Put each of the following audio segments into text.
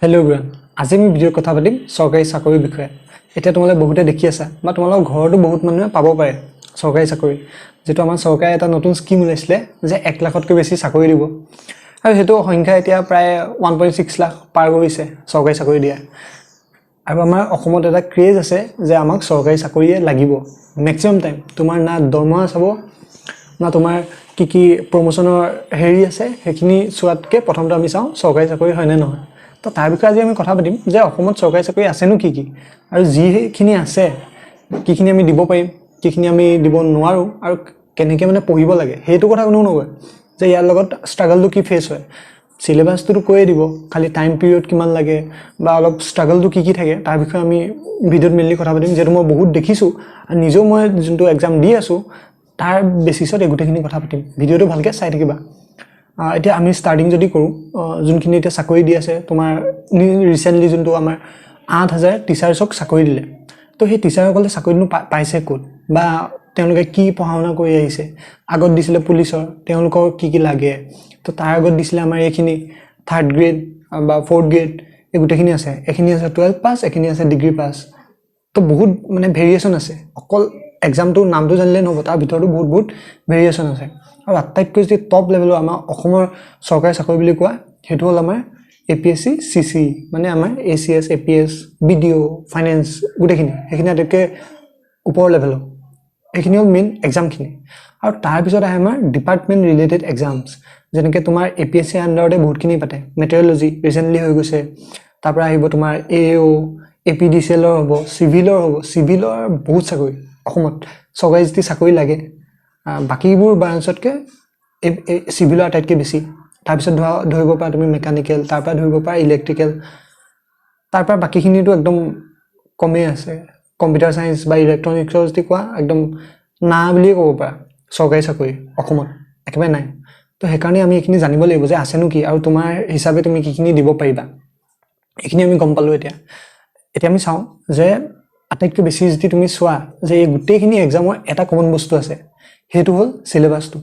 hello' everyone আজি আমি ভিডিঅ'ৰ কথা পাতিম চৰকাৰী চাকৰিৰ বিষয়ে এতিয়া তোমালোকে বহুতে দেখি আছা বা তোমালোকৰ ঘৰতো বহুত মানুহে পাব পাৰে চৰকাৰী চাকৰি যেটো আমাৰ চৰকাৰে এটা নতুন স্কিম উলাইছিলে যে 1 লাখতকৈ বেছি চাকৰি দিব আৰু হেতু সংখ্যা এতিয়া প্ৰায় 1.6 লাখ পাৰ কৰিছে চৰকাৰী চাকৰি দিয়া আৰু আমাৰ অসমত এটা ক্ৰেজ আছে যে আমাক চৰকাৰী চাকৰিয়ে লাগিব মেক্সিমাম টাইম তোমাৰ না দৰমহা চাব না তোমাৰ কি প্ৰমোশনৰ হেৰি আছে হেখিনি চোৱাতকে প্ৰথমটো আমি চাও চৰকাৰী চাকৰি হয় নে নহয় তো তাৰ বিষয়ে আজি আমি কথা পাতিম যে অসমত চৰকাৰী চাকৰি আছে নো কি আৰু যিখিনি আছে কিখিনি আমি দিব পাৰিম কিখিনি আমি দিব নোৱাৰো আৰু কেনেকৈ মানে পঢ়িব লাগে হেতু কথা কোনো নকয় যে ইয়াৰ লগত ষ্ট্ৰাগলটো কি ফেস হয় সিলেবাসটো কৈয়ে দিব খালি টাইম পিৰিয়ড কিমান লাগে বা অলপ ষ্ট্ৰাগলটো কি থাকে তাৰ বিষয়ে আমি ভিডিঅ'ত মেইনলি কথা পাতিম যেটো মই বহুত দেখিছো আৰু নিজেও মই যোনটো এক্সাম দি আছো তাৰ বেসিছত এগুটেখিনি কথা পাতিম ভিডিঅ'টো ভালকে চাই থাকিবা এতিয়া আমি স্টাৰ্টিং যদি কৰো যোনখিনি এটা চাকৰি দি আছে তোমাৰ ৰিসেন্টলি যোনটো আমাৰ 8000 টিচাৰছক চাকৰি দিলে তো সেই টিচাৰসকলে চাকৰিনো পাইছে ক'ত বা তেওঁলোকে কি পঢ়াওনা কৰি আহিছে আগত দিছিলে পুলিচৰ তেওঁলোকৰ কি লাগে তো তাৰ আগত দিছিলে আমাৰ এইখিনি 3rd গ্ৰেড বা 4th গ্ৰেড এগুটেখিনি আছে এখিনি আছে 12 পাস এখিনি আছে ডিগ্ৰী পাস তো বহুত মানে ভেৰিয়েশন আছে অকল এক্সামটো নামটো জানিলে নহব তাৰ ভিতৰতো বহুত ভেৰিয়েশন আছে আৰু আটাইতকৈ যে টপ লেভেলৰ আমাৰ অসমৰ চৰকাৰী চাকৰি বুলি কোৱা হেতু হল আমাৰ APSC CC মানে আমাৰ ACS APS BDO ফাইনান্স গুটেখিনি হেখিনি আটাইতকৈ ওপৰ লেভেলৰ এখিনি হল মেইন এক্সামখিনি আৰু তাৰ পিছত আহে আমাৰ ডিপাৰ্টমেন্ট ৰিলেটেড এক্সামস যেনেকৈ তোমাৰ APSC আন্ডাৰতে বহুতখিনি পাতে মেট্ৰলজি ৰিসেন্টলি হৈ গৈছে তাৰ পৰা আহিব তোমাৰ AO APDCL হ'ব চিভিলৰ বহুত চাকৰি অসমত চৰকাৰী যদি চাকৰি লাগে বাকিবোৰ ব্ৰাঞ্চতকে চিভিলৰ আটাইতকৈ বেছি তাৰ পিছত ধৰিব পৰা তুমি মেকানিক্যাল তাৰ পৰা ধৰিব পৰা ইলেক্ট্ৰিক্যাল তাৰ পৰা বাকিখিনিটো একদম কমে আছে কম্পিউটাৰ সায়েন্স বা ইলেক্ট্ৰনিক্সৰ যদি কোৱা একদম না বুলি ক'ব পৰা চৰকাৰী চাকৰি অসমত একেবাৰে নাই তো হেকাৰণে আমি এখিনি জানিব লাগিব যে আছেনো কি আৰু তোমাৰ হিচাপে তুমি কিখিনি দিব পাৰিবা এখিনি আমি গম পালো এতিয়া আমি চাও যে আটাইতকৈ বেছি যদি তুমি চোৱা যে এই গুটেখিনি এক্সামৰ এটা কমন বস্তু আছে হেতু হল সিলেবাসটো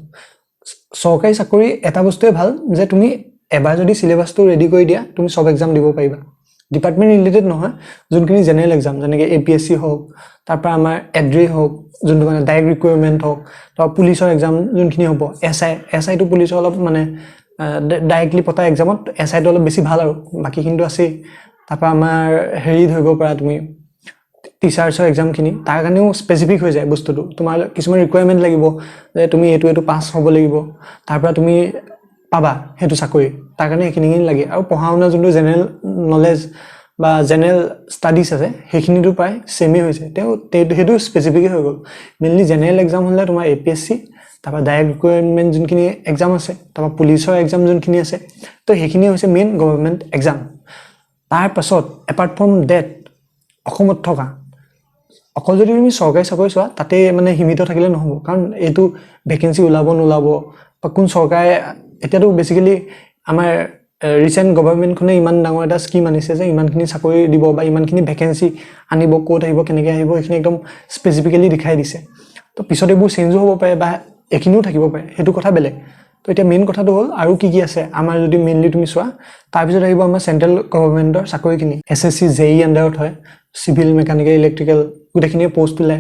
চৰকাৰী চাকৰি এটা বস্তুৱে ভাল যে তুমি এবাৰ যদি সিলেবাসটো ৰেডি কৰি দিয়া তুমি সব এক্সাম দিব পাৰিবা ডিপাৰ্টমেন্ট ৰিলেটেড নহয় যোনখিনি জেনাৰেল এক্সাম যেনেকৈ APSC হওক তাৰ পৰা আমাৰ এড্ৰি হওক যোনটো মানে ডাইৰেক্ট ৰিকুৱাৰমেন্ট হওক তাৰ পুলিচৰ এক্সাম যোনখিনি হ'ব SI টো পুলিচৰ অলপ মানে ডাইৰেক্টলি পতা এক্সামত SI টো অলপ বেছি ভাল আৰু বাকিখিনিটো আছে তাৰ পৰা আমাৰ হেৰি ধৰিব পৰা তুমি টিচাৰছৰ এক্সামখিনি তাৰ কাৰণেও স্পেসিফিক হৈ যায় বস্তুটো তোমাৰ কিছুমান ৰিকুৱাৰমেন্ট লাগিব যে তুমি এটো পাস হ'ব লাগিব তাৰ পৰা তুমি পাবা হেতু চাকৰি তাৰ কাৰণে এখিনি লাগে আৰু পঢ়াওনা যোনটো জেনাৰেল নলেজ বা জেনাৰেল ষ্টাডিজ আছে হেখিনিটো প্ৰায় সেমে হৈছে হেতু স্পেসিফিক হৈ গল মেইনলি জেনাৰেল এক্সাম হলে তোমাৰ APSC তাৰ পৰা ডাইৰেক্ট ৰিকুৱাৰমেন্ট যোনখিনি এক্সাম আছে তাৰ পৰা পুলিচৰ এক্সাম যোনখিনি আছে তো হেখিনি হৈছে মেইন গভৰ্ণমেন্ট এক্সাম তাৰ পাছত এপাৰ্ট ফ্ৰম ডেট অসমত থকা অকল যদি তুমি চৰকাৰী চাকৰি চোৱা তাতে মানে সীমিত থাকিলে নহব কাৰণ এটো ভ্যাকেন্সি ওলাব নোলাব বা কোন চৰকাৰে এতিয়াটো বেসিক্যালি আমাৰ ৰিসেন্ট গভৰ্ণমেন্টখনে ইমান ডাঙৰ এটা স্কিম আনিছে যে ইমানখিনি চাকৰি দিব বা ইমানখিনি ভ্যাকেন্সি আনিব কোত আহিব কেনেকৈ আহিব এখিনি একদম স্পেসিফিক্যালি দেখাই দিছে তো পিছত এবোৰ চেঞ্জও হ'ব পাৰে বা এখিনিও থাকিব পাৰে হেতু কথা বেলেগ তো এটা মেইন কথাটো হল আৰু কি আছে আমাৰ যদি মেইনলি তুমি চোৱা তাৰ পিছত আহিব আমাৰ সেন্ট্ৰেল গভৰ্ণমেন্টৰ চাকৰিখিনি SSC JEE আন্ডাৰত হয় সিভিল মেকানিক্যাল ইলেক্ট্ৰিক্যাল গুটেখিনি পোষ্ট ওলাই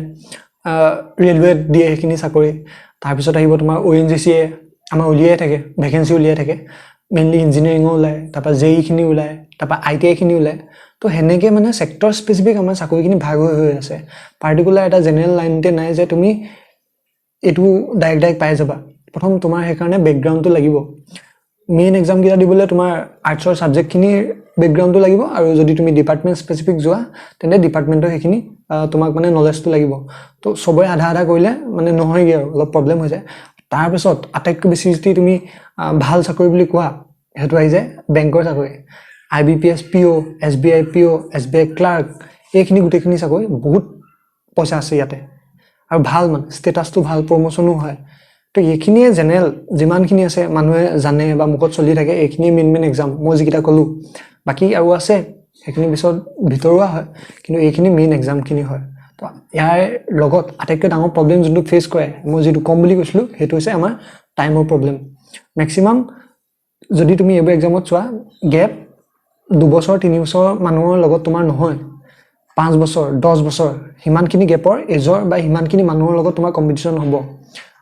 ৰেলৱে দিয়ে হেখিনি চাকৰি তাৰ পিছত আহিব তোমাৰ ONGC আমাৰ উলিয়াই থাকে ভ্যাকেন্সি উলিয়াই থাকে মেইনলি ইঞ্জিনিয়াৰিং ওলাই তাৰ পৰা JEE খিনি ওলাই তাৰ পৰা ITI খিনি ওলাই তো হেনেকে মানে সেক্টৰ স্পেসিফিক আমাৰ চাকৰিখিনি ভাগ হৈ আছে পাৰ্টিকুলাৰ এটা জেনাৰেল লাইনতে নাই যে তুমি এটো ডাইৰেক্ট পাই যাবা প্ৰথম তোমাৰ হেকাৰণে বেকগ্ৰাউণ্ডটো লাগিব মেইন এক্সাম কিটা দিবলে তোমাৰ আৰ্টছৰ সাবজেক্টখিনিৰ বেকগ্ৰাউণ্ডটো লাগিব আৰু যদি তুমি ডিপাৰ্টমেন্ট স্পেসিফিক যোৱা তেনে ডিপাৰ্টমেন্টৰ হেখিনি তোমাক মানে নলেজটো লাগিব তো সবৰে আধা কৰিলে মানে নহয়গে আৰু অলপ প্ৰবলেম হৈ যায় তাৰ পিছত আটাইতকৈ বেছি যদি তুমি ভাল চাকৰি বুলি কোৱা হেতু আহি যায় বেংকৰ চাকৰি IBPS PO SBI PO SBI clerk এইখিনি গুটেখিনি চাকৰি বহুত পইচা আছে ইয়াতে আৰু ভাল মানে ষ্টেটাসটো ভাল প্ৰমোশনো হয় তো এইখিনিয়ে জেনাৰেল যিমানখিনি আছে মানুহে জানে বা মুখত চলি থাকে এইখিনি মেইন এক্সাম মই যিকিটা কলো বাকি আৰু আছে হেখিনি পিছত ভিতৰুৱা হয় কিন্তু এইখিনি মেইন এক্সামখিনি হয় তো ইয়াৰ লগত আটাইতকৈ ডাঙৰ প্ৰবলেম যোনটো ফেস কৰে মই যেটো কম বুলি কৈছিলো হেতু হৈছে আমাৰ টাইমৰ প্ৰবলেম ম্যাক্সিমাম যদি তুমি এবাৰ এক্সামত চোৱা গেপ 2 বছৰ 3 বছৰ মানুহৰ লগত তোমাৰ নহয় 5 বছৰ 10 বছৰ হিমানখিনি গেপৰ এজৰ বা হিমানখিনি মানুহৰ লগত তোমাৰ কম্পিটিশ্যন হ'ব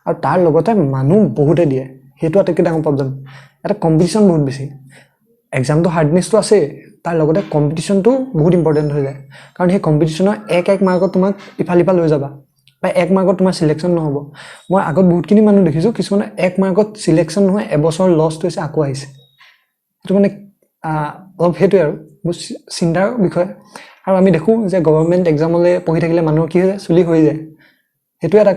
আৰু তাৰ লগতে মানুহ বহুতে দিয়ে সেইটো আটাইতকৈ ডাঙৰ প্ৰব্লেম এটা কম্পিটিশ্যন বহুত বেছি এক্সামটো হাৰ্ডনেছটো আছে তাৰ লগতে কম্পিটিশ্যনটো বহুত ইম্পৰ্টেণ্ট হৈ যায় কাৰণ সেই কম্পিটিশ্যনৰ এক মাৰ্কত তোমাক ইফাল লৈ যাবা বা 1 মাৰ্কত তোমাৰ সিলেকশ্যন নহ'ব মই আগত বহুতখিনি মানুহ দেখিছোঁ কিছুমানে 1 মাৰ্কত সিলেকশ্যন নহয় এবছৰ লষ্ট হৈছে আকৌ আহিছে সেইটো মানে অলপ সেইটোৱে আৰু চিন্তাৰ বিষয় আৰু আমি দেখোঁ যে গভৰ্ণমেণ্ট এক্সামলৈ পঢ়ি থাকিলে মানুহৰ কি হৈ যায় চুলি হৈ যায় সেইটো এটা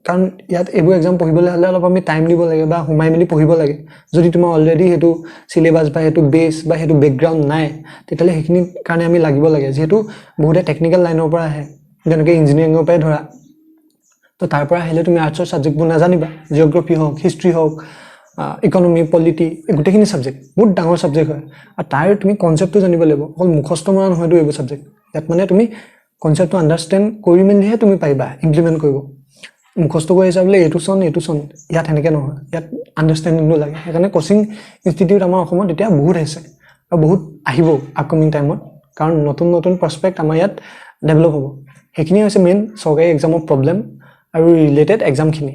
কাৰণ ইয়াত এইবোৰ এক্সাম পঢ়িবলৈ হ'লে অলপ আমি টাইম দিব লাগে বা সোমাই মেলি পঢ়িব লাগে যদি তোমাৰ অলৰেডি সেইটো সিলেবাছ বা সেইটো বেছ বা সেইটো বেকগ্ৰাউণ্ড নাই তেতিয়াহ'লে সেইখিনি কাৰণে আমি লাগিব লাগে যিহেতু বহুতে টেকনিকেল লাইনৰ পৰা আহে যেনেকৈ ইঞ্জিনিয়াৰিঙৰ পৰাই ধৰা তো তাৰ পৰা আহিলে তুমি আৰ্টছৰ ছাবজেক্টবোৰ নাজানিবা জিঅ'গ্ৰাফি হওক হিষ্ট্ৰী হওক ইকনমি পলিটি গোটেইখিনি ছাবজেক্ট বহুত ডাঙৰ ছাবজেক্ট হয় আৰু তাৰ তুমি কনচেপ্টটো জানিব লাগিব অকল মুখস্থ মৰা নহয়তো এইবোৰ ছাবজেক্ট ইয়াত মানে তুমি কনচেপ্টটো আণ্ডাৰষ্টেণ্ড কৰি মেলিহে তুমি পাৰিবা ইমপ্লিমেণ্ট কৰিব মুখস্থ কৰি আহিছা বোলে এইটো চন ইয়াত সেনেকৈ নহয় ইয়াত আণ্ডাৰষ্টেণ্ডিংটো লাগে সেইকাৰণে কোচিং ইনষ্টিটিউট আমাৰ অসমত এতিয়া বহুত আহিছে আৰু বহুত আহিব আপকামিং টাইমত কাৰণ নতুন প্ৰস্পেক্ট আমাৰ ইয়াত ডেভেলপ হ'ব সেইখিনি হৈছে মেইন চৰকাৰী এক্সামৰ প্ৰব্লেম আৰু ৰিলেটেড এক্সামখিনি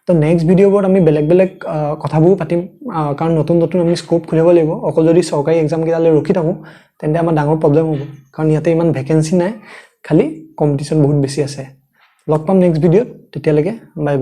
তো নেক্সট ভিডিঅ'বোৰত আমি বেলেগ কথাবোৰ পাতিম কাৰণ নতুন আমি স্কোপ খুলিব লাগিব অকল যদি চৰকাৰী এক্সামকেইটালৈ ৰখি থাকোঁ তেন্তে আমাৰ ডাঙৰ প্ৰব্লেম হ'ব কাৰণ ইয়াতে ইমান ভেকেঞ্চি নাই খালি কম্পিটিশ্যন বহুত বেছি আছে লগ পাম নেক্সট ভিডিঅ'ত তেতিয়ালৈকে বাই